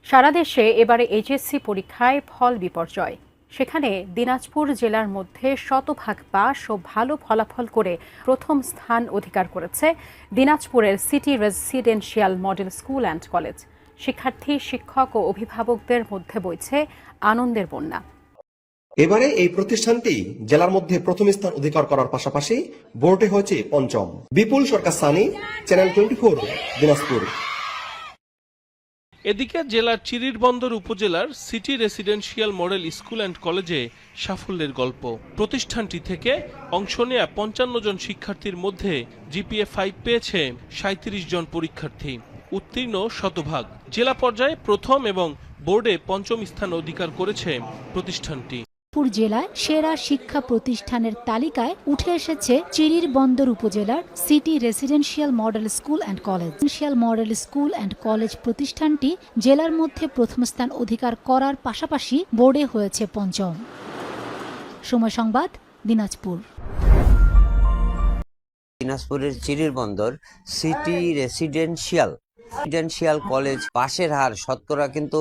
সারা দেশে এবারে এইচএসসি পরীক্ষায় ফল বিপর্যয়। সেখানে দিনাজপুর জেলার মধ্যে শতভাগ পাস ও ভালো ফলাফল করে প্রথম স্থান অধিকার করেছে দিনাজপুরের city residential model school and college. শিক্ষার্থী, শিক্ষক ও অভিভাবকদের মধ্যে বইছে আনন্দের বন্যা। এবারে এই প্রতিষ্ঠানটি জেলার মধ্যে প্রথম স্থান অধিকার করার পাশাপাশি বোর্ডে হয়েছে পঞ্চম। বিপুল সরকার সানি, চ্যানেল 24, দিনাজপুর। এদিকে জেলার চিরিরবন্দর উপজেলার city residential model school and কলেজে সাফল্যের গল্প। প্রতিষ্ঠানটি থেকে অংশ নেয়া ৫৫ জন শিক্ষার্থীর মধ্যে জিপিএ ৫ পেয়েছে ৩৭ জন পরীক্ষার্থী, উত্তীর্ণ শতভাগ। জেলা পর্যায়ে প্রথম এবং বোর্ডে পঞ্চম স্থান অধিকার করেছে প্রতিষ্ঠানটি। জেলায় সেরা শিক্ষা প্রতিষ্ঠানের তালিকায় উঠে এসেছে চিরিরবন্দর উপজেলার city residential model school and college. Residential model school and college প্রতিষ্ঠানটি জেলার মধ্যে প্রথম স্থান অধিকার করার পাশাপাশি বোর্ডে হয়েছে পঞ্চম। সময় সংবাদ, দিনাজপুর। দিনাজপুরের চিরিরবন্দর সিটি রেসিডেন্সিয়াল কলেজ পাশের হার শতকরা কিন্তু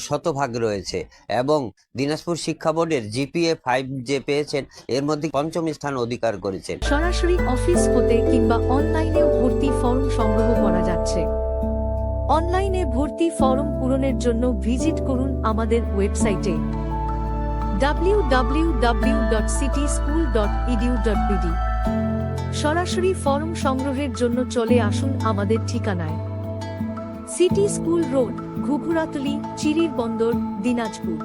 শতভাগ রয়েছে এবং দিনাজপুর শিক্ষা বোর্ডের জিপিএ ৫ যে পেয়েছেন এর মধ্যে পঞ্চম স্থান অধিকার করেছেন। সরাসরি অফিস হতে কিংবা অনলাইনেও ভর্তি ফর্ম সংগ্রহ করা যাচ্ছে। অনলাইনে ভর্তি ফর্ম পূরণের জন্য ভিজিট করুন আমাদের ওয়েবসাইটে www.cityschool.edu.bd। সরাসরি ফর্ম সংগ্রহের জন্য চলে আসুন আমাদের ঠিকানায়, city school road, Ghughuratali, Chirirbandar, Dinajpur.